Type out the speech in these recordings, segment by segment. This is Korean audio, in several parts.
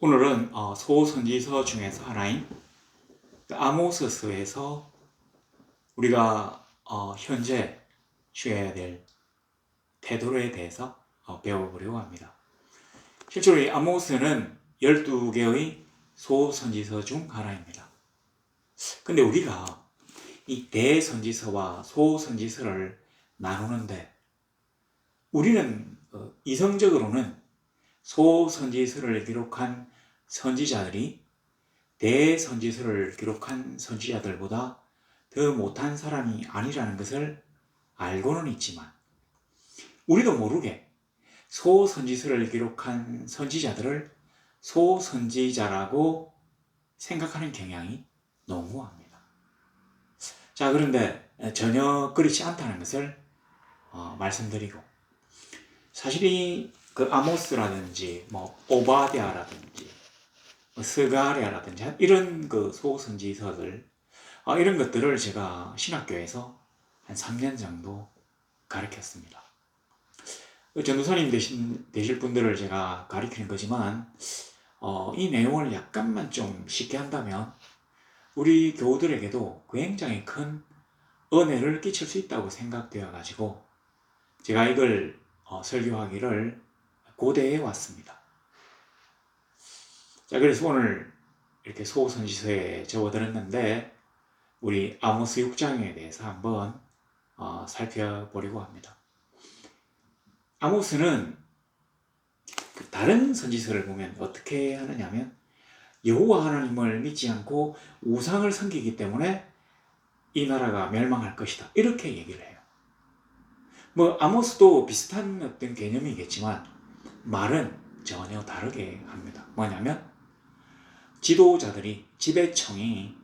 오늘은 소선지서 중에서 하나인 아모스서에서 우리가 현재 취해야 될 태도에 대해서 배워보려고 합니다. 실제로 이 아모스는 12개의 소선지서 중 하나입니다. 근데 우리가 이 대선지서와 소선지서를 나누는데 우리는 이성적으로는 소선지서를 기록한 선지자들이 대선지서를 기록한 선지자들보다 더 못한 사람이 아니라는 것을 알고는 있지만 우리도 모르게 소선지서를 기록한 선지자들을 소선지자라고 생각하는 경향이 농후합니다. 자, 그런데 전혀 그렇지 않다는 것을 말씀드리고, 사실 그 아모스라든지 오바댜라든지 스가랴라든지 이런 그 소선지서들, 이런 것들을 제가 신학교에서 한 3년 정도 가르쳤습니다. 전도사님 되실 분들을 제가 가르치는 거지만 이 내용을 약간만 좀 쉽게 한다면 우리 교우들에게도 굉장히 큰 은혜를 끼칠 수 있다고 생각되어 가지고 제가 이걸 설교하기를 고대해 왔습니다. 자, 그래서 오늘 이렇게 소선지서에 적어드렸는데 우리 아모스 6장에 대해서 한번 살펴보려고 합니다. 아모스는 다른 선지서를 보면 어떻게 하느냐면 여호와 하나님을 믿지 않고 우상을 섬기기 때문에 이 나라가 멸망할 것이다, 이렇게 얘기를 해요. 아모스도 비슷한 어떤 개념이겠지만 말은 전혀 다르게 합니다. 뭐냐면 지도자들이, 지배청이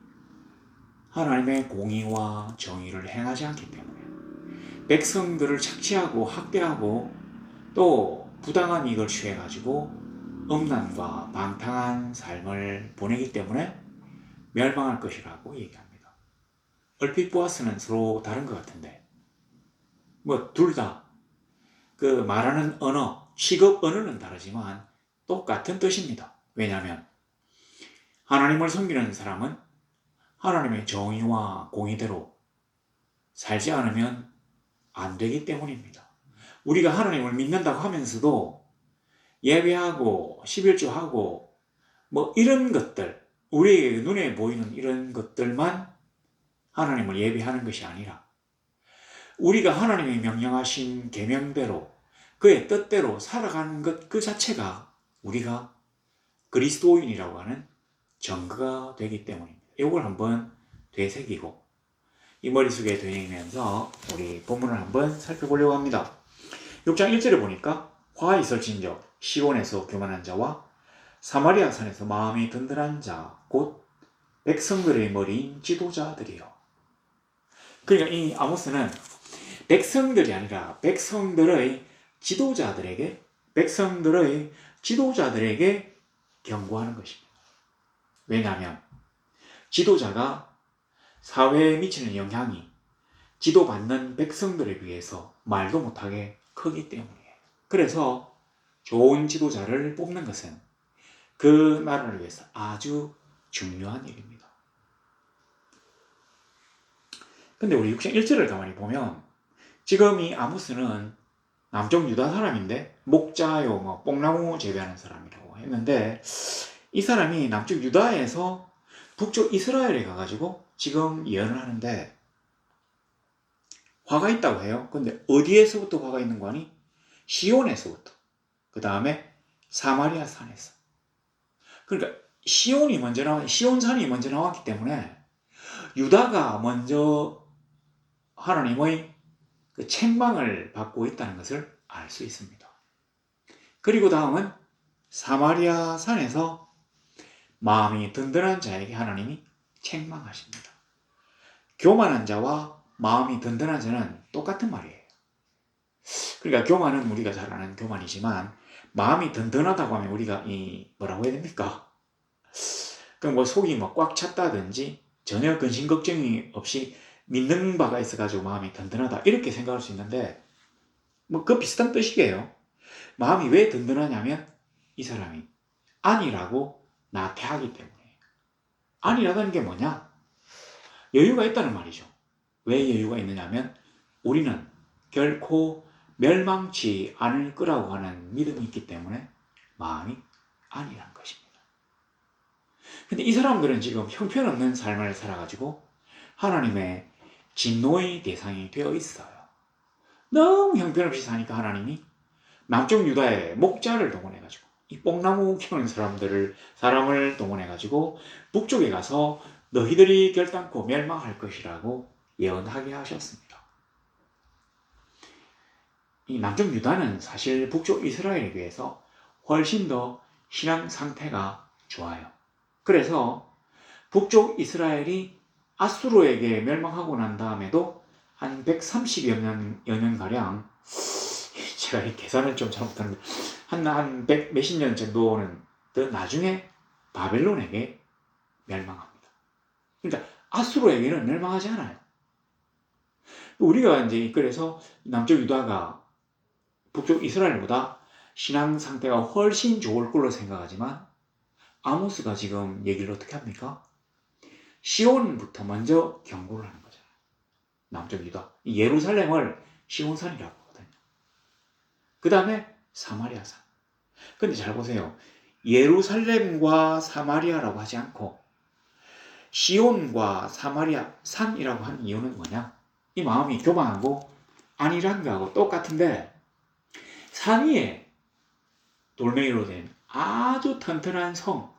하나님의 공의와 정의를 행하지 않기 때문에 백성들을 착취하고 학대하고 또 부당한 이익을 취해가지고 음란과 방탕한 삶을 보내기 때문에 멸망할 것이라고 얘기합니다. 얼핏 보아서는 서로 다른 것 같은데 둘 다 그 말하는 언어, 취급 언어는 다르지만 똑같은 뜻입니다. 왜냐하면 하나님을 섬기는 사람은 하나님의 정의와 공의대로 살지 않으면 안 되기 때문입니다. 우리가 하나님을 믿는다고 하면서도 예배하고 11조하고 이런 것들, 우리의 눈에 보이는 이런 것들만 하나님을 예배하는 것이 아니라 우리가 하나님이 명령하신 계명대로 그의 뜻대로 살아가는 것 그 자체가 우리가 그리스도인이라고 하는 증거가 되기 때문입니다. 이걸 한번 되새기고 이 머릿속에 되새기면서 우리 본문을 한번 살펴보려고 합니다. 6장 1절에 보니까 화 있을진저 시온에서 교만한 자와 사마리아 산에서 마음이 든든한 자 곧 백성들의 머리인 지도자들이요. 그러니까 이 아모스는 백성들이 아니라 백성들의 지도자들에게 경고하는 것입니다. 왜냐하면 지도자가 사회에 미치는 영향이 지도받는 백성들에 비해서 말도 못하게 크기 때문이에요. 그래서 좋은 지도자를 뽑는 것은 그 나라를 위해서 아주 중요한 일입니다. 근데 우리 6장 1절을 가만히 보면 지금 이 아모스는 남쪽 유다 사람인데 목자요, 뽕나무 재배하는 사람이라고 했는데 이 사람이 남쪽 유다에서 북쪽 이스라엘에 가가지고 지금 예언을 하는데 화가 있다고 해요. 근데 어디에서부터 화가 있는 거 아니? 시온에서부터. 그 다음에 사마리아 산에서. 그러니까 시온산이 먼저 나왔기 때문에 유다가 먼저 하나님의 그 책망을 받고 있다는 것을 알 수 있습니다. 그리고 다음은 사마리아 산에서 마음이 든든한 자에게 하나님이 책망하십니다. 교만한 자와 마음이 든든한 자는 똑같은 말이에요. 그러니까 교만은 우리가 잘 아는 교만이지만 마음이 든든하다고 하면 우리가 뭐라고 해야 됩니까? 속이 꽉 찼다든지 전혀 근심 걱정이 없이 믿는 바가 있어가지고 마음이 든든하다, 이렇게 생각할 수 있는데 그 비슷한 뜻이에요. 마음이 왜 든든하냐면 이 사람이 아니라고 나태하기 때문이에요. 아니라는 게 뭐냐? 여유가 있다는 말이죠. 왜 여유가 있느냐면 우리는 결코 멸망치 않을 거라고 하는 믿음이 있기 때문에 마음이 아니라는 것입니다. 근데 이 사람들은 지금 형편없는 삶을 살아가지고 하나님의 진노의 대상이 되어 있어요. 너무 형편없이 사니까 하나님이 남쪽 유다의 목자를 동원해가지고 이 뽕나무 키우는 사람을 동원해가지고 북쪽에 가서 너희들이 결단코 멸망할 것이라고 예언하게 하셨습니다. 이 남쪽 유다는 사실 북쪽 이스라엘에 비해서 훨씬 더 신앙 상태가 좋아요. 그래서 북쪽 이스라엘이 아수르에게 멸망하고 난 다음에도 한 130여 년가량, 제가 이 계산을 좀 잘못하는데, 한 몇십 년 정도는 더 나중에 바벨론에게 멸망합니다. 그러니까 아수르에게는 멸망하지 않아요. 우리가 이제 그래서 남쪽 유다가 북쪽 이스라엘보다 신앙 상태가 훨씬 좋을 걸로 생각하지만 아모스가 지금 얘기를 어떻게 합니까? 시온부터 먼저 경고를 하는 거잖아요. 남쪽 유다. 예루살렘을 시온산이라고 하거든요. 그 다음에 사마리아산. 근데 잘 보세요. 예루살렘과 사마리아라고 하지 않고 시온과 사마리아 산이라고 하는 이유는 뭐냐? 이 마음이 교만하고 아니란 거하고 똑같은데 산 위에 돌멩이로 된 아주 튼튼한 성,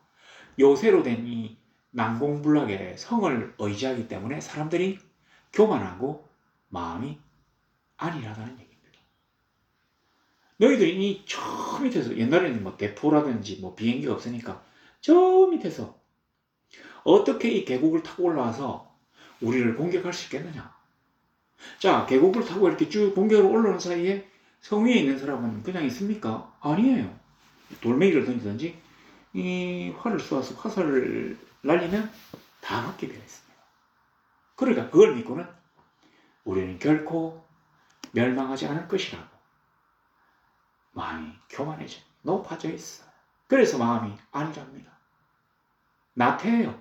요새로 된 이 난공불락의 성을 의지하기 때문에 사람들이 교만하고 마음이 아니라다는 얘기입니다. 너희들이 이 저 밑에서, 옛날에는 뭐 대포라든지 뭐 비행기가 없으니까 저 밑에서 어떻게 이 계곡을 타고 올라와서 우리를 공격할 수 있겠느냐? 자, 계곡을 타고 이렇게 쭉 공격으로 올라오는 사이에 성 위에 있는 사람은 그냥 있습니까? 아니에요. 돌멩이를 던지든지 이 활을 쏘아서 화살을 날리면 다 맞게 되어 있습니다. 그러니까 그걸 믿고는 우리는 결코 멸망하지 않을 것이라고 마음이 교만해져 높아져 있어요. 그래서 마음이 아니랍니다. 나태해요.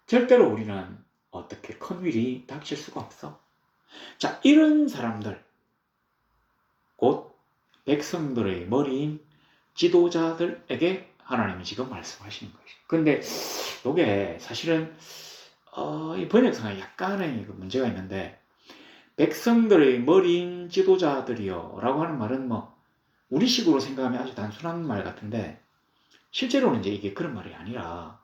절대로 우리는 어떻게 큰 일이 닥칠 수가 없어. 자, 이런 사람들, 곧 백성들의 머리인 지도자들에게 하나님이 지금 말씀하시는 것이죠. 근데 이게 사실은 이 번역상에 약간의 문제가 있는데, 백성들의 머리인 지도자들이요 라고 하는 말은 뭐 우리식으로 생각하면 아주 단순한 말 같은데, 실제로는 이제 이게 그런 말이 아니라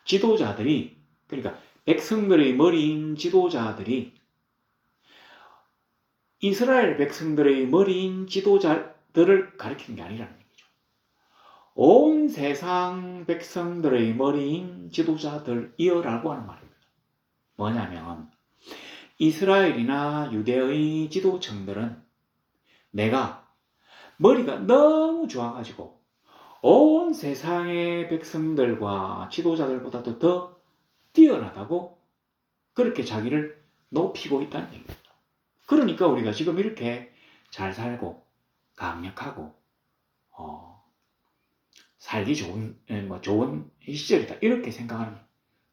지도자들이, 그러니까 백성들의 머리인 지도자들이 이스라엘 백성들의 머리인 지도자들을 가리키는 게 아니라는 얘기죠. 온 세상 백성들의 머리인 지도자들이여라고 하는 말입니다. 뭐냐면 이스라엘이나 유대의 지도층들은 내가 머리가 너무 좋아가지고 온 세상의 백성들과 지도자들보다도 더 뛰어나다고 그렇게 자기를 높이고 있다는 얘기입니다. 그러니까 우리가 지금 이렇게 잘 살고 강력하고 살기 좋은 시절이다 이렇게 생각하는 거예요.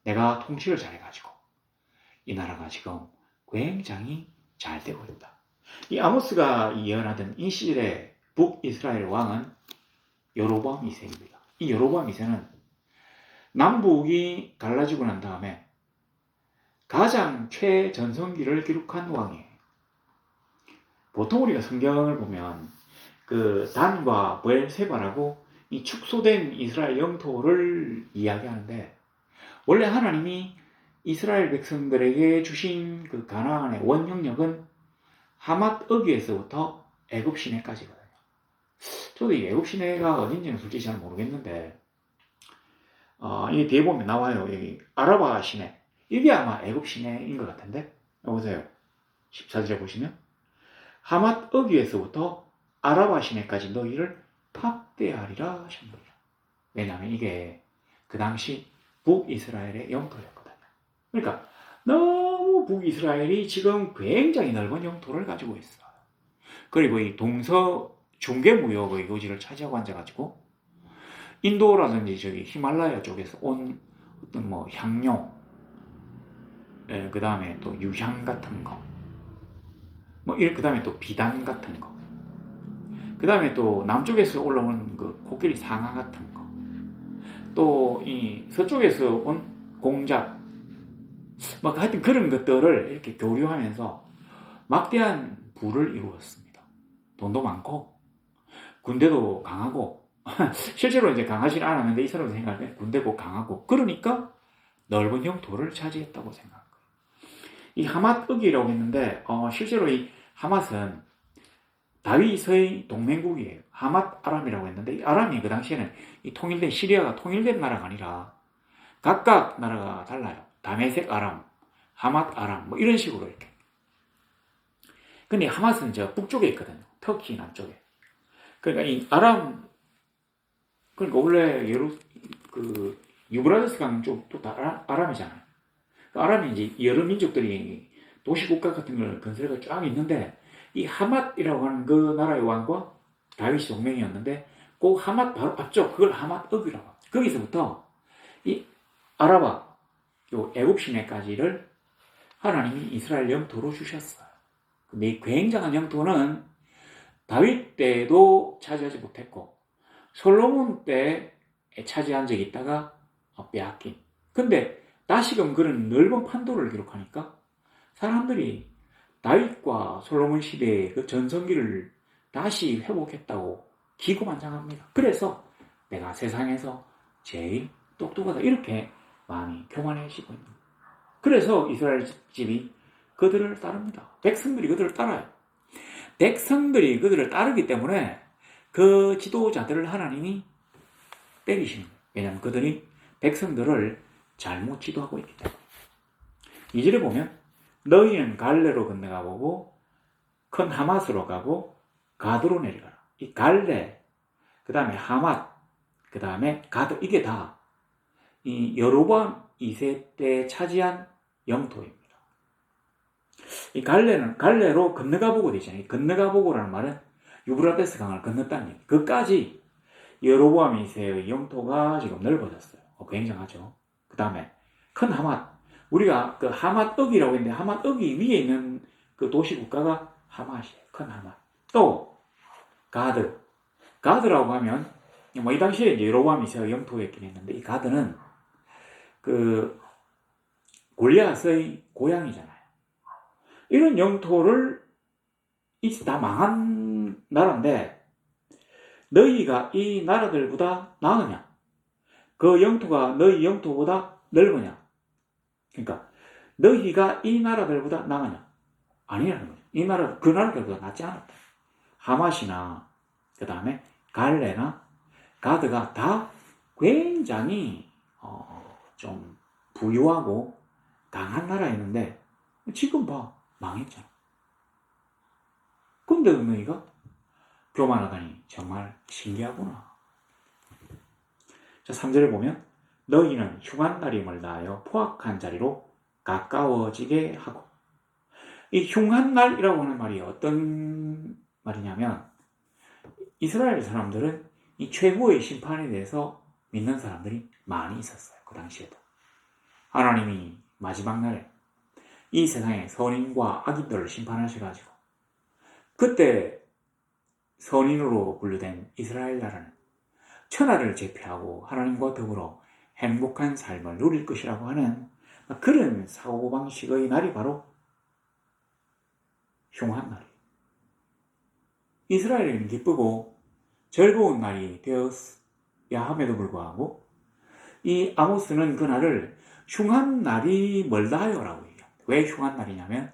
내가 통치를 잘해가지고 이 나라가 지금 굉장히 잘 되고 있다. 이 아모스가 예언하던 이 시절의 북이스라엘 왕은 여로보암 2세입니다. 이 여로보암 2세는 남북이 갈라지고 난 다음에 가장 최전성기를 기록한 왕이에요. 보통 우리가 성경을 보면 그 단과 브엘세바라고 이 축소된 이스라엘 영토를 이야기하는데, 원래 하나님이 이스라엘 백성들에게 주신 그 가나안의 원형력은 하맛 어귀에서부터 애굽 시내까지거든요. 저도 이 애굽 시내가 어딘지는 솔직히 잘 모르겠는데, 이 뒤에 보면 나와요. 여기 아라바 시내. 이게 아마 애굽 시내인 것 같은데, 보세요. 14절에 보시면 하맛 어귀에서부터 아라바 시내까지 너희를 합대하리라 하셨느니라. 왜냐하면 이게 그 당시 북이스라엘의 영토였거든요. 그러니까 너무 북이스라엘이 지금 굉장히 넓은 영토를 가지고 있어요. 그리고 이 동서 중개무역의 요지를 차지하고 앉아가지고 인도라든지 저기 히말라야 쪽에서 온 어떤 뭐 향료, 그 다음에 또 유향 같은 거, 뭐 그 다음에 또 비단 같은 거, 그 다음에 또 남쪽에서 올라온 그 코끼리 상아 같은 거, 또 이 서쪽에서 온 공작, 뭐 하여튼 그런 것들을 이렇게 교류하면서 막대한 부를 이루었습니다. 돈도 많고 군대도 강하고 실제로 이제 강하지는 않았는데 이 사람 생각에 군대고 강하고 그러니까 넓은 영토를 차지했다고 생각합니다. 이 하맛흑이라고 했는데 실제로 이 하맛은 다윗의 동맹국이에요. 하맛 아람이라고 했는데 이 아람이 그 당시에는 이 통일된 시리아가 통일된 나라가 아니라 각각 나라가 달라요. 다메섹 아람, 하맛 아람 뭐 이런 식으로 이렇게. 근데 하맛은 저 북쪽에 있거든요. 터키 남쪽에. 그러니까 이 아람 그러니까 원래 그 유브라데스 강 쪽도 다 아람이잖아요. 아람이 이제 여러 민족들이 도시국가 같은 걸 건설해가 쫙 있는데 이 하맛이라고 하는 그 나라의 왕과 다윗이 동맹이었는데 그 하맛 바로 앞쪽 그걸 하맛읍이라고 합니다. 거기서부터 이 아라바 요 애굽 시내까지를 하나님이 이스라엘 영토로 주셨어요. 근데 이 굉장한 영토는 다윗 때도 차지하지 못했고 솔로몬 때 차지한 적이 있다가 빼앗긴. 근데 다시금 그런 넓은 판도를 기록하니까 사람들이 다윗과 솔로몬 시대의 그 전성기를 다시 회복했다고 기고만장합니다. 그래서 내가 세상에서 제일 똑똑하다 이렇게 마음이 교만해지고 있는 거예요. 그래서 이스라엘 집이 그들을 따릅니다. 백성들이 그들을 따라요. 백성들이 그들을 따르기 때문에 그 지도자들을 하나님이 때리시는 거예요. 왜냐하면 그들이 백성들을 잘못 지도하고 있기 때문에. 2절에 보면 너희는 갈레로 건너가 보고 큰 하맛으로 가고 가드로 내려가라. 이 갈레, 그 다음에 하맛, 그 다음에 가드 이게 다 이 여로보암 2세 때 차지한 영토입니다. 이 갈레로 건너가 보고 되잖아요. 건너가 보고라는 말은 유브라데스 강을 건넜다는 얘기. 그까지 여로보암 2세의 영토가 지금 넓어졌어요. 굉장하죠. 그 다음에 큰 하맛. 우리가 그 하맛읍이라고 했는데 하맛읍이 위에 있는 그 도시 국가가 하맛이에요. 큰 하맛. 또 가드. 가드라고 하면 뭐 이 당시에 이제 여로보암 2세가 영토였긴 했는데 이 가드는 그 골리앗의 고향이잖아요. 이런 영토를 다 망한 나라인데 너희가 이 나라들보다 나으냐? 그 영토가 너희 영토보다 넓으냐? 그러니까 너희가 이 나라들보다 나으냐? 아니라는 거죠. 이 나라 그 나라들보다 낫지 않았다. 하맛이나 그 다음에 갈레나 가드가 다 굉장히 좀 부유하고 강한 나라였는데 지금 봐 망했잖아. 근데 너희가 교만하다니 정말 신기하구나. 자, 3절에 보면 너희는 흉한 날이 멀다하여 포악한 자리로 가까워지게 하고. 이 흉한 날이라고 하는 말이 어떤 말이냐면 이스라엘 사람들은 이 최후의 심판에 대해서 믿는 사람들이 많이 있었어요. 그 당시에도. 하나님이 마지막 날에 이 세상의 선인과 악인들을 심판하셔가지고 그때 선인으로 분류된 이스라엘 나라는 천하를 제패하고 하나님과 더불어 행복한 삶을 누릴 것이라고 하는 그런 사고방식의 날이 바로 흉한 날이에요. 이스라엘은 기쁘고 즐거운 날이 되었어야 함에도 불구하고 이 아모스는 그 날을 흉한 날이 멀다 하여라고 얘기합니다. 왜 흉한 날이냐면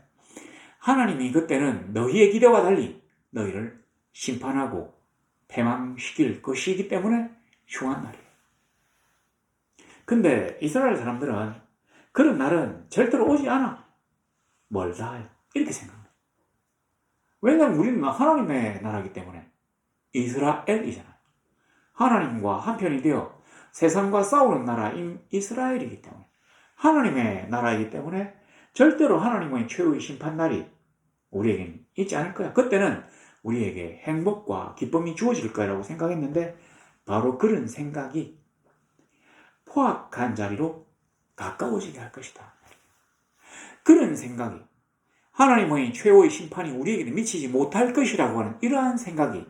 하나님이 그때는 너희의 기대와 달리 너희를 심판하고 패망시킬 것이기 때문에 흉한 날이에요. 근데 이스라엘 사람들은 그런 날은 절대로 오지 않아. 멀다 해요. 이렇게 생각합니다. 왜냐하면 우리는 하나님의 나라이기 때문에 이스라엘이잖아요. 하나님과 한편이 되어 세상과 싸우는 나라인 이스라엘이기 때문에 하나님의 나라이기 때문에 절대로 하나님의 최후의 심판날이 우리에게는 있지 않을 거야. 그때는 우리에게 행복과 기쁨이 주어질 거라고 생각했는데 바로 그런 생각이 포악한 자리로 가까워지게 할 것이다. 그런 생각이 하나님의 최후의 심판이 우리에게는 미치지 못할 것이라고 하는 이러한 생각이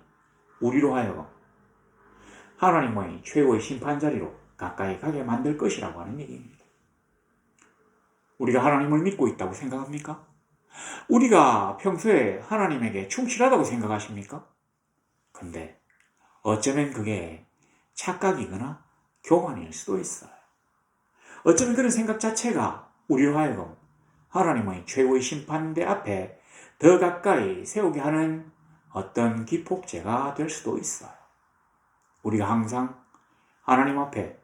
우리로 하여금 하나님의 최후의 심판 자리로 가까이 가게 만들 것이라고 하는 얘기입니다. 우리가 하나님을 믿고 있다고 생각합니까? 우리가 평소에 하나님에게 충실하다고 생각하십니까? 근데 어쩌면 그게 착각이거나 교만일 수도 있어요. 어쩌면 그런 생각 자체가 우리로 하여금 하나님의 최후의 심판대 앞에 더 가까이 세우게 하는 어떤 기폭제가 될 수도 있어요. 우리가 항상 하나님 앞에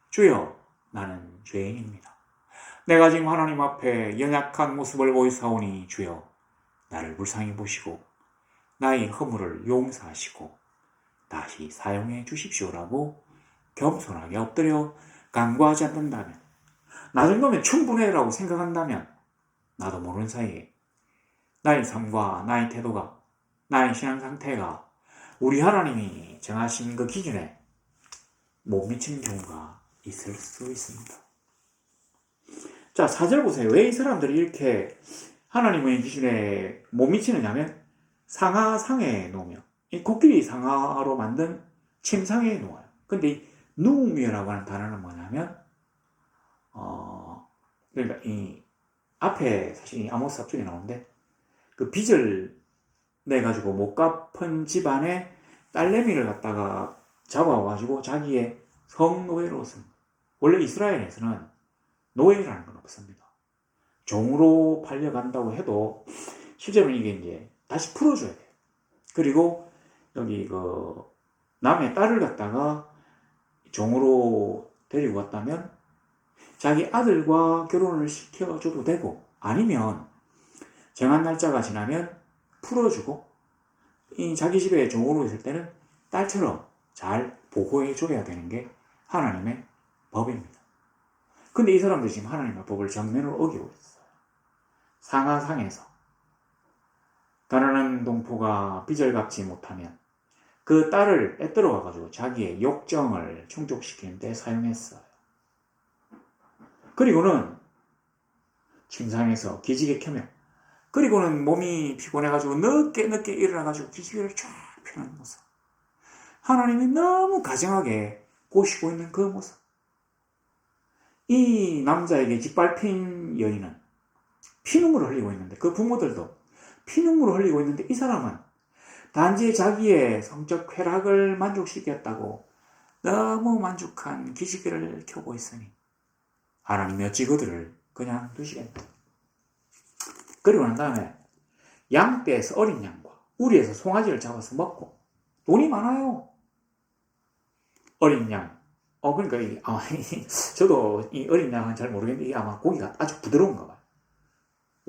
주여 나는 죄인입니다. 내가 지금 하나님 앞에 연약한 모습을 보이사오니 주여 나를 불쌍히 보시고 나의 허물을 용서하시고 다시 사용해 주십시오라고 겸손하게 엎드려 간구하지 않는다면, 나 정도면 충분해라고 생각한다면 나도 모르는 사이에 나의 삶과 나의 태도가, 나의 신앙 상태가 우리 하나님이 정하신 그 기준에 못 미치는 경우가 있을 수 있습니다. 자, 4절 보세요. 왜 이 사람들이 이렇게 하나님의 기준에 못 미치느냐면 상하상에 놓으며, 이 코끼리 상하로 만든 침상에 놓아요. 근데 이 누우며라고 하는 단어는 뭐냐면 그러니까 이 앞에 사실 이 아모스 앞쪽에 나오는데 그 빚을 내가지고 못 갚은 집안에 딸내미를 갖다가 잡아와가지고 자기의 성노예로 씁니다. 원래 이스라엘에서는 노예라는 건 없습니다. 종으로 팔려간다고 해도 실제로는 이게 이제 다시 풀어줘야 돼요. 그리고 여기 그 남의 딸을 갖다가 종으로 데리고 왔다면 자기 아들과 결혼을 시켜줘도 되고, 아니면 정한 날짜가 지나면 풀어주고, 이 자기 집에 종으로 있을 때는 딸처럼 잘 보호해줘야 되는 게 하나님의 법입니다. 근데 이 사람들이 지금 하나님의 법을 정면으로 어기고 있어요. 상하상에서 가난한 동포가 빚을 갚지 못하면 그 딸을 빼들어 가가지고 자기의 욕정을 충족시키는 데 사용했어요. 그리고는 침상에서 기지개 켜며, 그리고는 몸이 피곤해가지고 늦게 일어나가지고 기지개를 쫙 펴는 모습, 하나님이 너무 가정하게 보시고 있는 그 모습. 이 남자에게 짓밟힌 여인은 피눈물을 흘리고 있는데, 그 부모들도 피눈물을 흘리고 있는데, 이 사람은 단지 자기의 성적 쾌락을 만족시켰다고 너무 만족한 기지개를 켜고 있으니 하나님이 어찌 그들을 그냥 두시겠나. 그리고 난 다음에 양떼에서 어린 양과 우리에서 송아지를 잡아서 먹고, 돈이 많아요. 어린 양. 그러니까 저도 이 어린 양은 잘 모르겠는데 이게 아마 고기가 아주 부드러운가 봐요.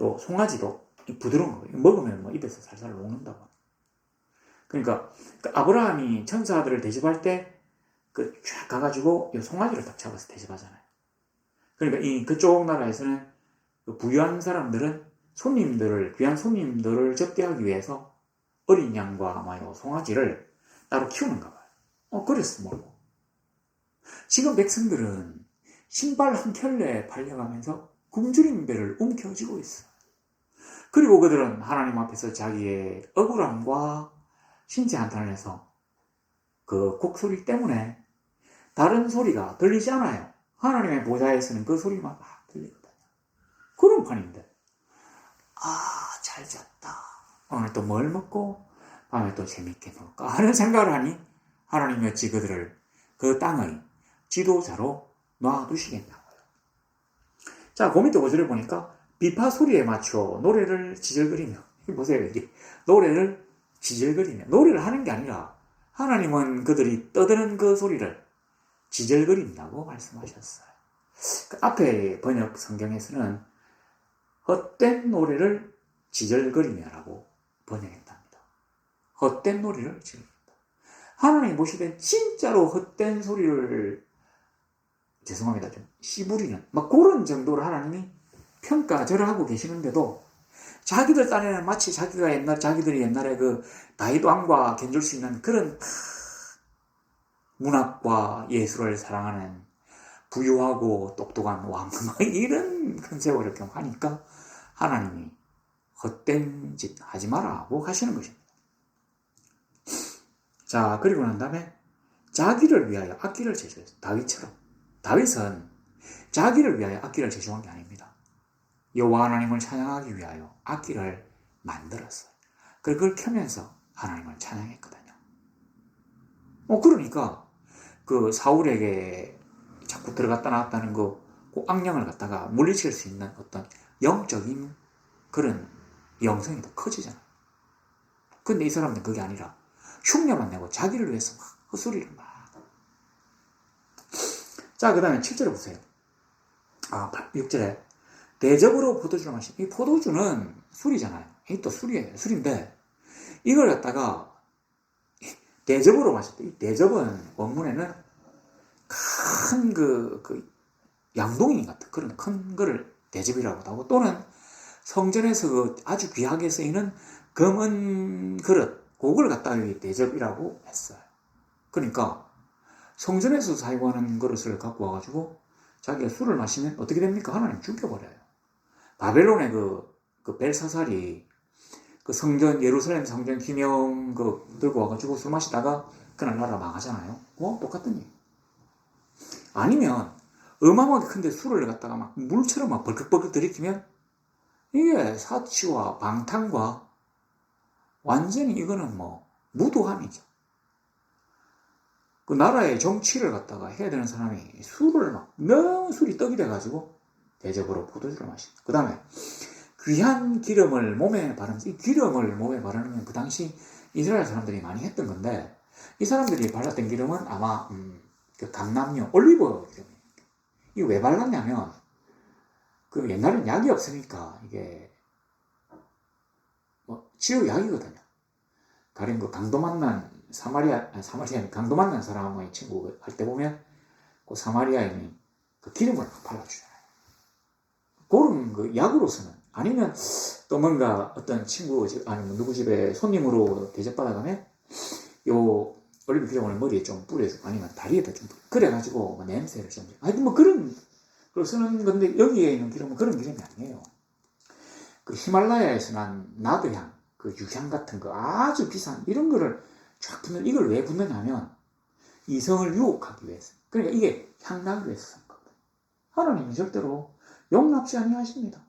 요 송아지도 부드러운가 봐요. 먹으면 뭐 입에서 살살 녹는다 봐요. 그러니까 그 아브라함이 천사들을 대접할 때 그 쫙 가가지고 이 송아지를 딱 잡아서 대접하잖아요. 그러니까 이 그쪽 나라에서는 그 부유한 사람들은 귀한 손님들을 접대하기 위해서 어린 양과 아마 이 송아지를 따로 키우는가 봐요. 그래서 먹고. 지금 백성들은 신발 한 켤레 팔려가면서 굶주린 배를 움켜쥐고 있어요. 그리고 그들은 하나님 앞에서 자기의 억울함과 신체 한탄해서 그 곡소리 때문에 다른 소리가 들리지 않아요. 하나님의 보좌에서는 그 소리만 막 들리거든요. 그런 판인데, 잘 잤다. 오늘 또 뭘 먹고 밤에 또 재밌게 놀까 하는 생각을 하니 하나님이 어찌 그들을 그 땅의 지도자로 놔두시겠냐고요. 자, 그 밑에 5절을 보니까 비파 소리에 맞춰 노래를 지절거리며, 보세요. 이게 노래를 지절거리며, 노래를 하는 게 아니라 하나님은 그들이 떠드는 그 소리를 지절거린다고 말씀하셨어요. 그 앞에 번역 성경에서는 헛된 노래를 지절거리며라고 번역했답니다. 헛된 노래를 지절거린다. 하나님이 보시기엔 진짜로 헛된 소리를, 죄송합니다, 좀 씨부리는 막 그런 정도로 하나님이 평가절을 하고 계시는데도 자기들 딴에는 마치 자기들이 옛날에 그 다윗 왕과 견줄 수 있는 그런 문학과 예술을 사랑하는 부유하고 똑똑한 왕, 이런 컨셉을 이렇게 하니까 하나님이 헛된 짓 하지 마라고 하시는 것입니다. 자, 그리고 난 다음에 자기를 위하여 악기를 제조했어요. 다윗처럼. 다윗은 자기를 위하여 악기를 제조한 게 아닙니다. 여호와 하나님을 찬양하기 위하여 악기를 만들었어요. 그걸 켜면서 하나님을 찬양했거든요. 그러니까 그 사울에게 자꾸 들어갔다 나왔다는 그 악령을 갖다가 물리칠 수 있는 어떤 영적인 그런 영성이 더 커지잖아요. 근데 이 사람들은 그게 아니라 흉내만 내고 자기를 위해서 막 헛소리를 막. 자, 그 다음에 7절에 보세요. 6절에 대접으로 포도주를 마신. 이 포도주는 술이잖아요. 이 또 술이에요. 술인데 이걸 갖다가 대접으로 마셨다. 이 대접은 원문에는 큰 양동이 같은 그런 큰 거를 대접이라고 하고, 또는 성전에서 그 아주 귀하게 쓰이는 검은 그릇, 그걸 갖다가 대접이라고 했어요. 그러니까 성전에서 사용하는 그릇을 갖고 와가지고 자기가 술을 마시면 어떻게 됩니까? 하나님 죽여버려요. 바벨론의 그 벨사살이 그 성전, 예루살렘 성전 기념 들고 와가지고 술 마시다가 그날 나라 망하잖아요. 똑같은 일. 아니면 어마어마하게 큰데 술을 갖다가 막 물처럼 막 벌컥벌컥 들이키면 이게 사치와 방탕과 완전히 이거는 무도함이죠. 그 나라의 정치를 갖다가 해야 되는 사람이 술을 너무 술이 떡이 돼가지고 대접으로 포도주를 마신다. 그 다음에 귀한 기름을 몸에 바르면서, 이 기름을 몸에 바르는 건 그 당시 이스라엘 사람들이 많이 했던 건데, 이 사람들이 발랐던 기름은 아마 그 강남유 올리브 기름이에요. 이게 왜 발랐냐면 그 옛날엔 약이 없으니까 이게 치료약이거든요. 가령 그 강도 만난 강도 만난 사람의 친구 할 때 보면 그 사마리아인이 그 기름을 발라주잖아요. 그런 그 약으로서는. 아니면 또 뭔가 어떤 친구 집, 아니면 누구 집에 손님으로 대접받아가면 요 올리브 기름을 머리에 좀 뿌려주고, 아니면 다리에다 좀 그래가지고 냄새를 좀, 하여튼 그런 걸 쓰는 건데, 여기에 있는 기름은 그런 기름이 아니에요. 그 히말라야에서 난 나드향, 그 유향 같은 거 아주 비싼 이런 거를 쫙 붓는, 이걸 왜 붓느냐면 이성을 유혹하기 위해서. 그러니까 이게 향락을 위해서 쓴 거거든요. 하나님이 절대로 용납지 아니하십니다.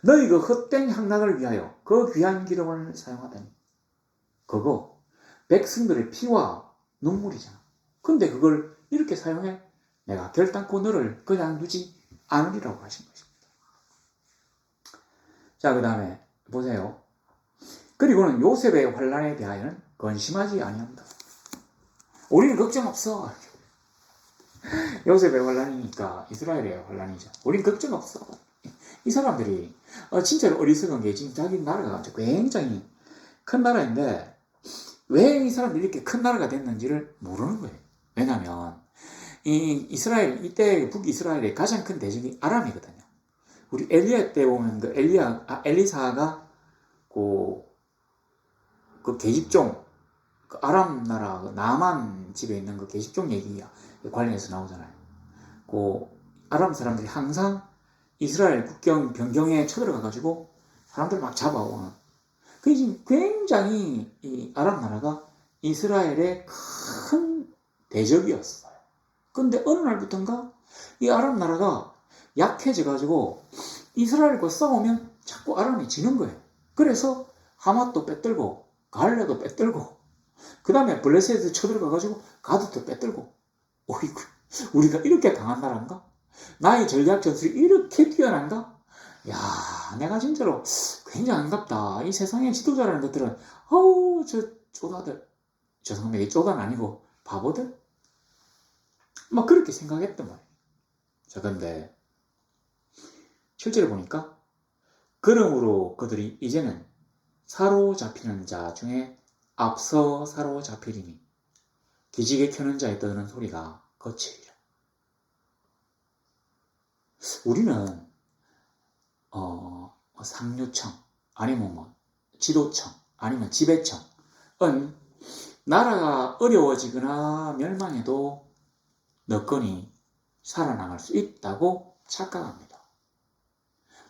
너희 그 헛된 향락을 위하여 그 귀한 기름을 사용하다니, 그거 백성들의 피와 눈물이잖아. 근데 그걸 이렇게 사용해? 내가 결단코 너를 그냥 두지 않으리라고 하신 것입니다. 자, 그 다음에 보세요. 그리고는 요셉의 환란에 대하여는 근심하지 아니합니다. 우리는 걱정 없어. 요셉의 환란이니까 이스라엘의 환란이죠. 우리는 걱정 없어. 이 사람들이 진짜로 어리석은 게, 지금 자기 나라가 굉장히 큰 나라인데 왜 이 사람들이 이렇게 큰 나라가 됐는지를 모르는 거예요. 왜냐하면 이 이스라엘, 이때 북이스라엘의 가장 큰 대적이 아람이거든요. 우리 엘리야 때 보면 그 엘리사가 그 계집종, 그 아람 나라 그 나만 집에 있는 그 계집종 얘기야 관련해서 나오잖아요. 그 아람 사람들이 항상 이스라엘 국경 변경에 쳐들어가가지고 사람들 막 잡아와. 그 지금 굉장히 이 아람 나라가 이스라엘의 큰 대적이었어요. 근데 어느 날부터인가 이 아람 나라가 약해져가지고 이스라엘과 싸우면 자꾸 아람이 지는 거예요. 그래서 하맛도 빼들고 갈레도 빼들고, 그 다음에 블레셋에 쳐들어가가지고 가드도 빼들고. 어이구, 우리가 이렇게 강한 나라인가? 나의 전략 전술이 이렇게 뛰어난가? 야, 내가 진짜로 굉장히 안갑다. 이 세상의 지도자라는 것들은 저 쪼다들, 죄송합니다, 이 쪼다는 아니고 바보들? 막 그렇게 생각했단 말이에요. 자, 근데 실제로 보니까 그러므로 그들이 이제는 사로잡히는 자 중에 앞서 사로잡히리니 기지개 켜는 자의 떠드는 소리가 거치리라. 우리는 상류청, 아니면 지도청, 아니면 지배청은 나라가 어려워지거나 멸망해도 너건이 살아남을 수 있다고 착각합니다.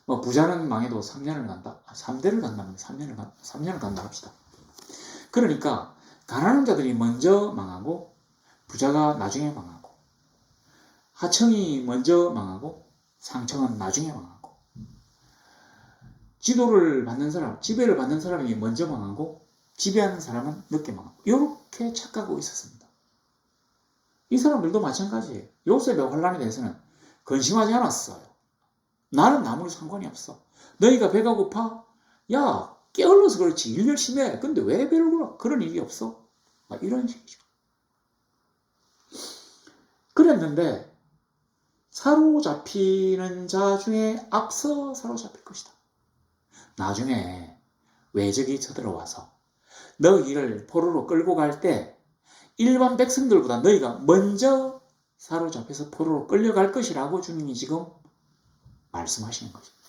뭐 부자는 망해도 3년을 간다. 3대를 간다면 3년을 간다 합시다. 그러니까 가난한 자들이 먼저 망하고 부자가 나중에 망하고 하청이 먼저 망하고 상청은 나중에 망하고 지도를 받는 사람, 지배를 받는 사람이 먼저 망하고 지배하는 사람은 늦게 망하고 이렇게 착각하고 있었습니다. 이 사람들도 마찬가지예요. 요셉의 환란에 대해서는 근심하지 않았어요. 나는 아무리 상관이 없어. 너희가 배가 고파? 야, 게을러서 그렇지. 일 열심히 해. 근데 왜 배를 불러? 그런 일이 없어. 막 이런 식이죠. 그랬는데 사로잡히는 자 중에 앞서 사로잡힐 것이다. 나중에 외적이 쳐들어와서 너희를 포로로 끌고 갈 때 일반 백성들보다 너희가 먼저 사로잡혀서 포로로 끌려갈 것이라고 주님이 지금 말씀하시는 것입니다.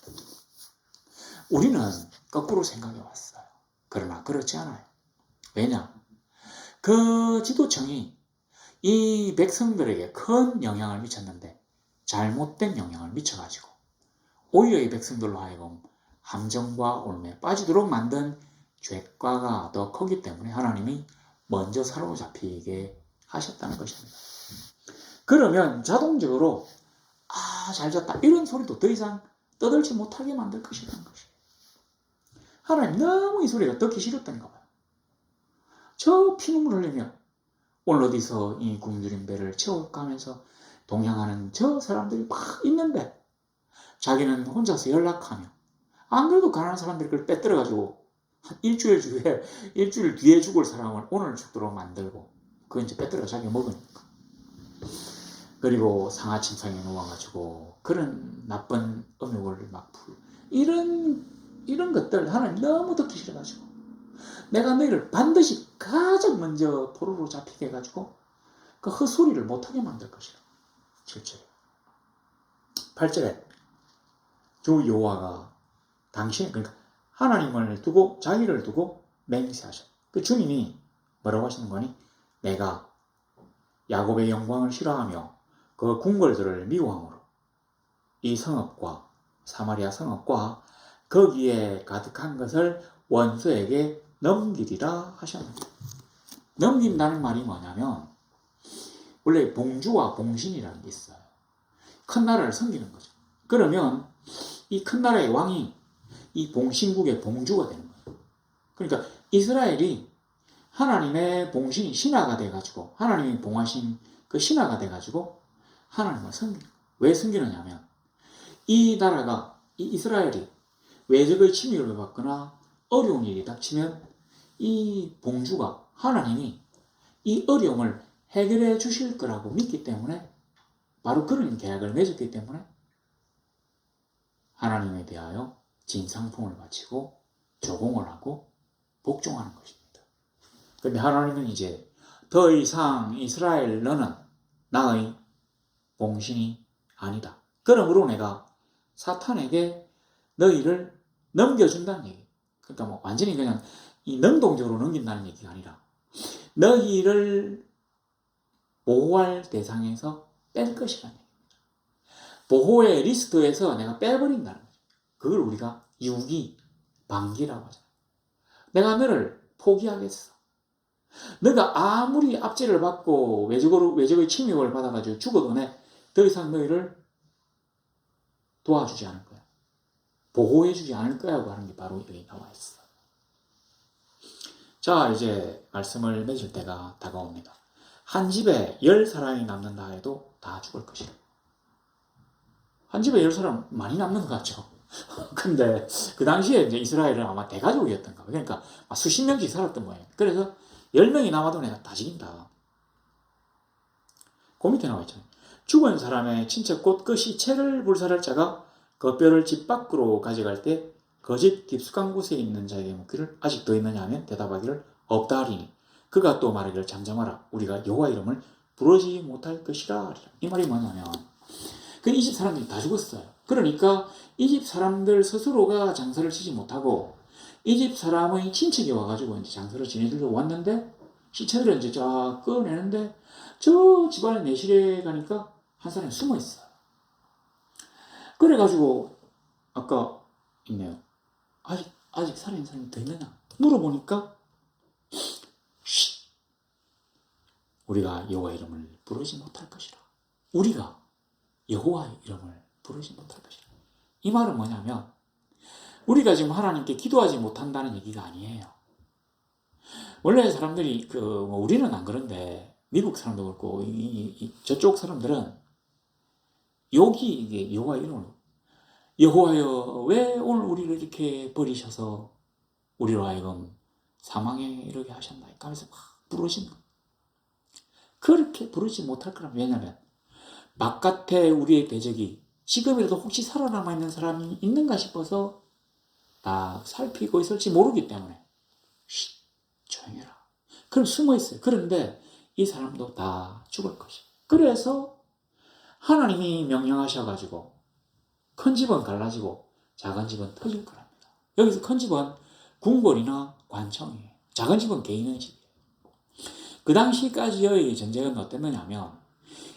우리는 거꾸로 생각해 왔어요. 그러나 그렇지 않아요. 왜냐? 그 지도청이 이 백성들에게 큰 영향을 미쳤는데 잘못된 영향을 미쳐가지고 오히려 이 백성들로 하여금 함정과 올무에 빠지도록 만든 죄과가 더 크기 때문에 하나님이 먼저 사로잡히게 하셨다는 것입니다. 그러면 자동적으로 잘 잤다 이런 소리도 더 이상 떠들지 못하게 만들 것이라는 것이에요. 하나님 너무 이 소리가 듣기 싫었던가 봐요. 저 피눈물 흘리며 오늘 어디서 이 굶주린 배를 채워가면서 동행하는 저 사람들이 막 있는데 자기는 혼자서 연락하며 안 그래도 가난한 사람들이 그걸 빼들어가지고 한 일주일 뒤에 죽을 사람을 오늘 죽도록 만들고 그거 이제 빼들어 자기가 먹으니까. 그리고 상하침상에 누워가지고 그런 나쁜 음욕을 막 이런 것들 하나님 너무 듣기 싫어가지고 내가 너희를 반드시 가장 먼저 포로로 잡히게 해가지고 그 헛소리를 못하게 만들 것이라. 7절에 8절에 주 여호와가 당신 그러니까 하나님을 두고 자기를 두고 맹세하셨. 그 주님이 뭐라고 하시는 거니? 내가 야곱의 영광을 싫어하며 그 궁궐들을 미워함으로 이 성읍과 사마리아 성읍과 거기에 가득한 것을 원수에게 넘기리라 하셨습니다. 넘긴다는 말이 뭐냐면 원래 봉주와 봉신이라는 게 있어요. 큰 나라를 섬기는 거죠. 그러면 이 큰 나라의 왕이 이 봉신국의 봉주가 되는 거예요. 그러니까 이스라엘이 하나님의 봉신이 신하가 돼가지고 하나님이 봉하신 그 신하가 돼가지고 하나님을 섬기는 거예요. 왜 섬기느냐면 이 나라가 이 이스라엘이 외적의 침입을 받거나 어려운 일이 닥치면 이 봉주가 하나님이 이 어려움을 해결해 주실 거라고 믿기 때문에 바로 그런 계약을 맺었기 때문에 하나님에 대하여 진상품을 바치고 조공을 하고 복종하는 것입니다. 그런데 하나님은 이제 더 이상 이스라엘 너는 나의 봉신이 아니다. 그러므로 내가 사탄에게 너희를 넘겨준다는 얘기. 그러니까 뭐 완전히 그냥 이 능동적으로 넘긴다는 얘기가 아니라 너희를 보호할 대상에서 뺄 것이라는 얘기입니다. 보호의 리스트에서 내가 빼버린다는 거죠. 그걸 우리가 유기, 방기라고 하잖아요. 내가 너를 포기하겠어. 너가 아무리 압제를 받고 외적의 침입을 받아가지고 죽어도 더 이상 너희를 도와주지 않을 거야. 보호해주지 않을 거야고 하는 게 바로 여기 나와 있어. 자, 이제 말씀을 맺을 때가 다가옵니다. 한 집에 10사람이 남는다 해도 다 죽을 것이라. 한 집에 10사람 많이 남는 것 같죠. 근데 그 당시에 이제 이스라엘은 아마 대가족이었던가. 그러니까 수십 명씩 살았던 거예요. 그래서 10명이 남아도 내가 다 죽인다. 그 밑에 나와 있잖아요. 죽은 사람의 친척 곧 그 시체를 불살할 자가 그 뼈를 집 밖으로 가져갈 때 그 집 깊숙한 곳에 있는 자에게 묻기를 아직 더 있느냐 하면 대답하기를 없다 하리니 그가 또 말하기를 잠잠하라. 우리가 여호와 이름을 부르지 못할 것이라. 이 말이 뭐냐면 이 집 사람들이 다 죽었어요. 그러니까 이 집 사람들 스스로가 장사를 치지 못하고 이 집 사람의 친척이 와가지고 이제 장사를 지내들고 왔는데 시체들을 이제 쫙 꺼내는데 저 집안의 내실에 가니까 한 사람이 숨어 있어요. 그래가지고 아까 있네요. 아직 살아있는 사람이 더 있느냐? 물어보니까 우리가 여호와 이름을 부르지 못할 것이라. 우리가 여호와의 이름을 부르지 못할 것이라. 이 말은 뭐냐면 우리가 지금 하나님께 기도하지 못한다는 얘기가 아니에요. 원래 사람들이 우리는 안 그런데 미국 사람도 그렇고 저쪽 사람들은 여기 이게 여호와 이름을 여호와여 왜 오늘 우리를 이렇게 버리셔서 우리로 하여금 사망에 이르게 하셨나이까 하면서 막 부르시는 거예요. 그렇게 부르지 못할 거라면 왜냐하면 바깥에 우리의 대적이 지금이라도 혹시 살아남아 있는 사람이 있는가 싶어서 다 살피고 있을지 모르기 때문에 조용해라. 그럼 숨어 있어요. 그런데 이 사람도 다 죽을 것이. 그래서 하나님이 명령하셔가지고 큰 집은 갈라지고 작은 집은 터질 거랍니다. 여기서 큰 집은 궁궐이나 관청이에요. 작은 집은 개인의 집이에요. 그 당시까지의 전쟁은 어땠느냐면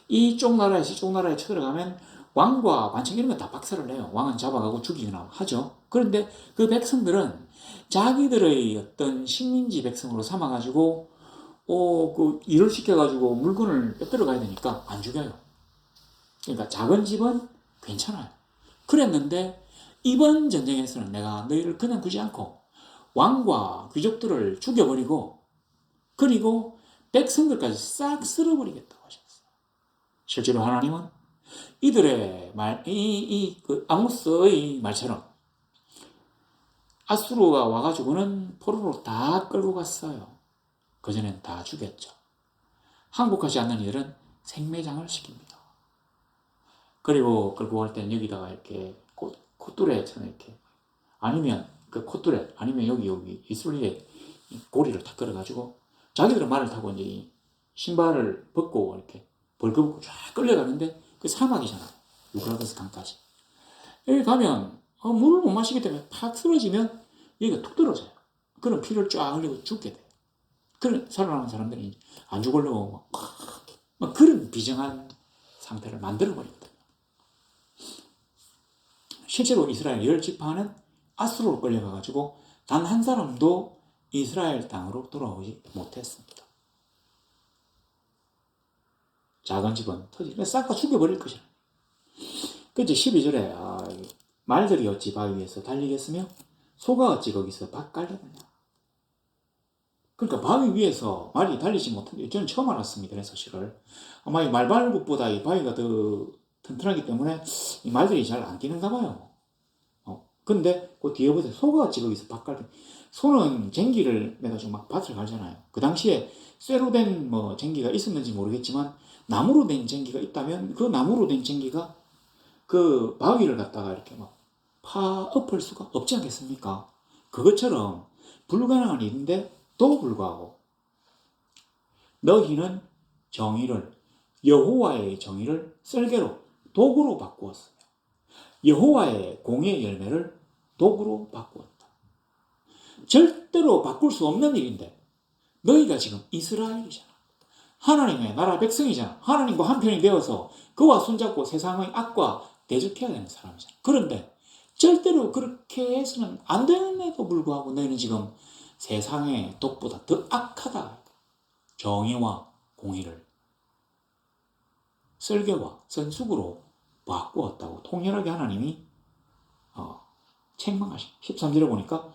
이쪽 나라에서 이쪽 나라에 쳐들어가면 왕과 관청 이런 건 다 박살을 내요. 왕은 잡아가고 죽이거나 하죠. 그런데 그 백성들은 자기들의 어떤 식민지 백성으로 삼아가지고 일을 시켜가지고 물건을 뺏들어 가야 되니까 안 죽여요. 그러니까 작은 집은 괜찮아요. 그랬는데 이번 전쟁에서는 내가 너희를 그냥 두지 않고 왕과 귀족들을 죽여버리고 그리고 백성들까지 싹 쓸어버리겠다고 하셨어요. 실제로 하나님은 이들의 아모스의 말처럼 아수르가 와가지고는 포로로 다 끌고 갔어요. 그전엔 다 죽였죠. 항복하지 않는 이들은 생매장을 시킵니다. 그리고 끌고 갈 때는 여기다가 이렇게 콧뚜레처럼 이렇게 아니면 그 콧뚜레 아니면 여기 이슬리에 고리를 다 끌어가지고 자기들은 말을 타고 이제 신발을 벗고 이렇게 벌거벗고 쫙 끌려가는데 그 사막이잖아요. 유브라데스 강까지. 여기 가면 물을 못 마시기 때문에 팍 쓰러지면 여기가 툭 떨어져요. 그럼 피를 쫙 흘리고 죽게 돼요. 그런 살아남은 사람들이 안 죽으려고 막 그런 비정한 상태를 만들어버리거든요. 실제로 이스라엘 10지파는 아수르로 끌려가가지고 단 한 사람도 이스라엘 땅으로 돌아오지 못했습니다. 작은 집은 터지니까 싹 다 죽여버릴 것이라. 그치 12절에 말들이 어찌 바위 위에서 달리겠으며 소가 어찌 거기서 밭 깔려느냐. 그러니까 바위 위에서 말이 달리지 못한데 저는 처음 알았습니다. 이 사실을. 아마 이 말발굽보다 이 바위가 더 튼튼하기 때문에 이 말들이 잘 안 뛰는가 봐요. 근데 그 뒤에 보세요. 소가 어찌 거기서 밭 깔려. 소는 쟁기를 매가지고 막 밭을 갈잖아요. 그 당시에 쇠로 된 쟁기가 있었는지 모르겠지만 나무로 된 쟁기가 있다면 그 나무로 된 쟁기가 그 바위를 갖다가 이렇게 막 엎을 수가 없지 않겠습니까? 그것처럼 불가능한 일인데 도 불구하고 너희는 정의를 여호와의 정의를 썰개로 도구로 바꾸었으며 여호와의 공의 열매를 도구로 바꾸었다. 절대로 바꿀 수 없는 일인데 너희가 지금 이스라엘이잖아. 하나님의 나라 백성이잖아. 하나님과 한편이 되어서 그와 손잡고 세상의 악과 대적해야 되는 사람이잖아. 그런데 절대로 그렇게 해서는 안 되는데도 불구하고 너희는 지금 세상의 독보다 더 악하다. 정의와 공의를 썰개와 선숙으로 바꾸었다고 통렬하게 하나님이 책망하신 13절에 보니까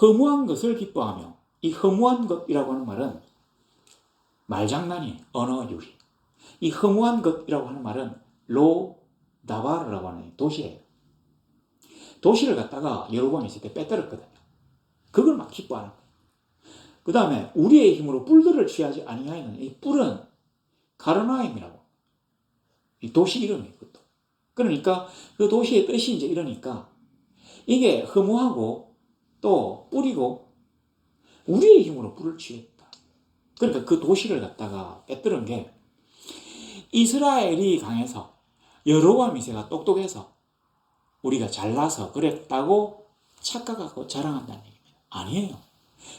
허무한 것을 기뻐하며 이 허무한 것이라고 하는 말은 말장난이에요. 언어 유희. 이 허무한 것이라고 하는 말은 로다바르라고 하는 도시예요. 도시를 갖다가 여로보암이 있을 때 빼뜨렸거든요. 그걸 막 기뻐하는 거예요. 그 다음에 우리의 힘으로 뿔들을 취하지 아니하여는 이 뿔은 가르나임이라고 이 도시 이름이에요. 그것도. 그러니까 그 도시의 뜻이 이제 이러니까 이게 허무하고 또 뿔이고 우리의 힘으로 뿔을 취했다. 그러니까 그 도시를 갖다가 빼뜨린 게 이스라엘이 강해서 여로보암 2세가 똑똑해서 우리가 잘나서 그랬다고 착각하고 자랑한다는 얘기입니다. 아니에요.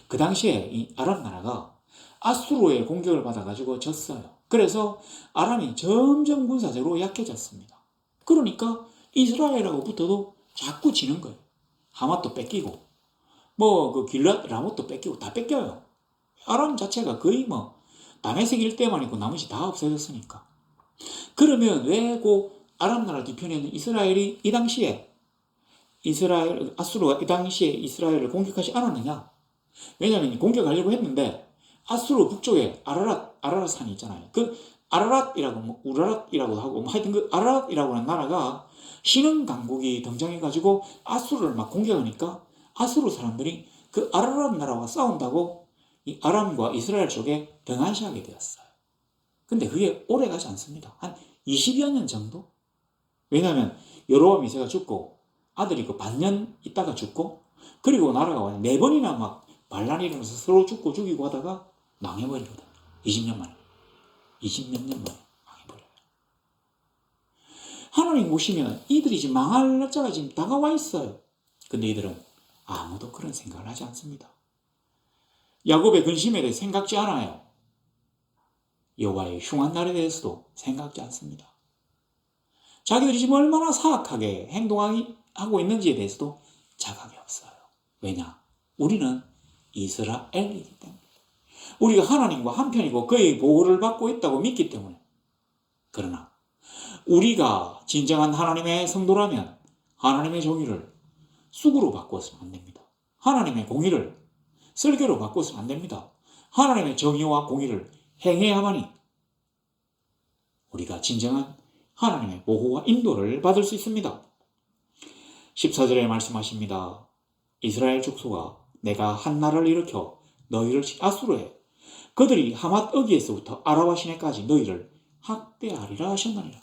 그 당시에 이 아랍 나라가 아수르의 공격을 받아가지고 졌어요. 그래서 아람이 점점 군사적으로 약해졌습니다. 그러니까 이스라엘하고 붙어도 자꾸 지는 거예요. 하맛도 뺏기고 뭐 그 길랏 라못도 뺏기고 다 뺏겨요. 아람 자체가 거의 뭐 다메섹 일대만 있고 나머지 다 없어졌으니까. 그러면 왜 그 아람 나라 뒤편에 있는 이스라엘이 이 당시에 아수르가 이 당시에 이스라엘을 공격하지 않았느냐? 왜냐하면 공격하려고 했는데 아수르 북쪽에 아라랏 산이 있잖아요. 그 아라랏이라고 뭐 우라랏이라고 하고 뭐 하여튼 그 아라랏이라고 하는 나라가 신흥 강국이 등장해가지고 아수르를 막 공격하니까 아수르 사람들이 그 아라랏 나라와 싸운다고 이 아람과 이스라엘 쪽에 등한시하게 되었어요. 근데 그게 오래 가지 않습니다. 한 20여 년 정도? 왜냐하면 여로보암 2세가 죽고 아들이 그 반년 있다가 죽고 그리고 나라가 4번이나 막 반란이 일어나서 서로 죽고 죽이고 하다가 망해버리거든요. 20년 만에. 20몇 년 만에 망해버려요. 하나님 보시면 이들이 지금 망할 날짜가 지금 다가와 있어요. 근데 이들은 아무도 그런 생각을 하지 않습니다. 야곱의 근심에 대해 생각지 않아요. 여호와의 흉한 날에 대해서도 생각지 않습니다. 자기들이 지금 얼마나 사악하게 행동하고 있는지에 대해서도 자각이 없어요. 왜냐? 우리는 이스라엘이기 때문에. 우리가 하나님과 한편이고 그의 보호를 받고 있다고 믿기 때문에. 그러나 우리가 진정한 하나님의 성도라면 하나님의 정의를 쑥으로 바꾸어서는 안 됩니다. 하나님의 공의를 설교로 바꾸어서는 안 됩니다. 하나님의 정의와 공의를 행해야만이 우리가 진정한 하나님의 보호와 인도를 받을 수 있습니다. 14절에 말씀하십니다. 이스라엘 족속아 내가 한 나라를 일으켜 너희를 아수르에 그들이 하맛 어기에서부터 아라바 시내까지 너희를 학대하리라 하셨느니라.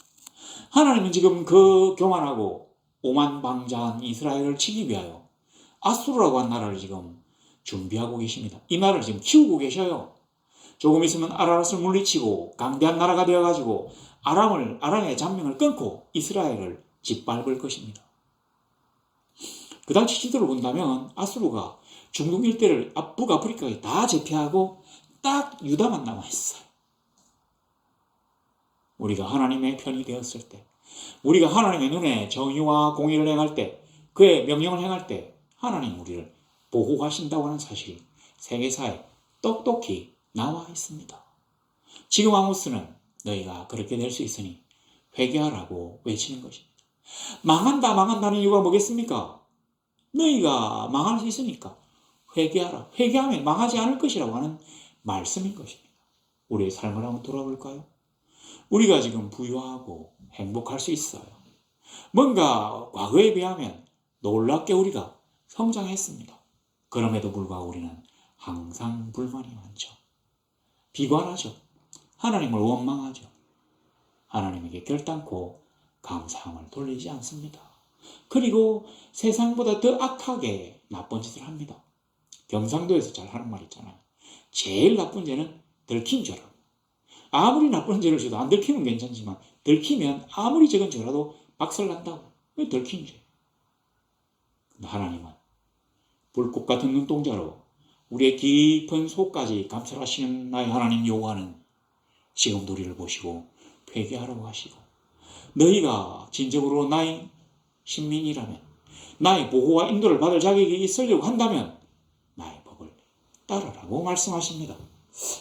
하나님은 지금 그 교만하고 오만방자한 이스라엘을 치기 위하여 아수르라고 한 나라를 지금 준비하고 계십니다. 이 나라를 지금 키우고 계셔요. 조금 있으면 아라랏을 물리치고 강대한 나라가 되어가지고 아람의 잔명을 끊고 이스라엘을 짓밟을 것입니다. 그 당시 지도를 본다면 아수르가 중동 일대를 북아프리카에 다 제패하고 딱 유다만 남아있어요. 우리가 하나님의 편이 되었을 때, 우리가 하나님의 눈에 정의와 공의를 행할 때, 그의 명령을 행할 때 하나님 우리를 보호하신다고 하는 사실이 세계사에 똑똑히 나와 있습니다. 지금 아모스는 너희가 그렇게 될 수 있으니 회개하라고 외치는 것입니다. 망한다는 이유가 뭐겠습니까? 너희가 망할 수 있으니까 회개하라. 회개하면 망하지 않을 것이라고 하는 말씀인 것입니다. 우리의 삶을 한번 돌아볼까요? 우리가 지금 부유하고 행복할 수 있어요. 뭔가 과거에 비하면 놀랍게 우리가 성장했습니다. 그럼에도 불구하고 우리는 항상 불만이 많죠. 비관하죠. 하나님을 원망하죠. 하나님에게 결단코 감사함을 돌리지 않습니다. 그리고 세상보다 더 악하게 나쁜 짓을 합니다. 경상도에서 잘 하는 말 있잖아요. 제일 나쁜 죄는 들킨 죄라고. 아무리 나쁜 죄를 져도 안 들키면 괜찮지만 들키면 아무리 적은 죄라도 박살난다고. 왜 들킨 죄? 근데 하나님은 불꽃 같은 눈동자로 우리의 깊은 속까지 감찰하시는 나의 하나님 여호와는 지금도 우리를 보시고 회개하라고 하시고 너희가 진정으로 나의 신민이라면 나의 보호와 인도를 받을 자격이 있으려고 한다면 나의 법을 따르라고 말씀하십니다.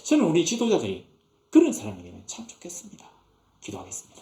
저는 우리 지도자들이 그런 사람이 되면 참 좋겠습니다. 기도하겠습니다.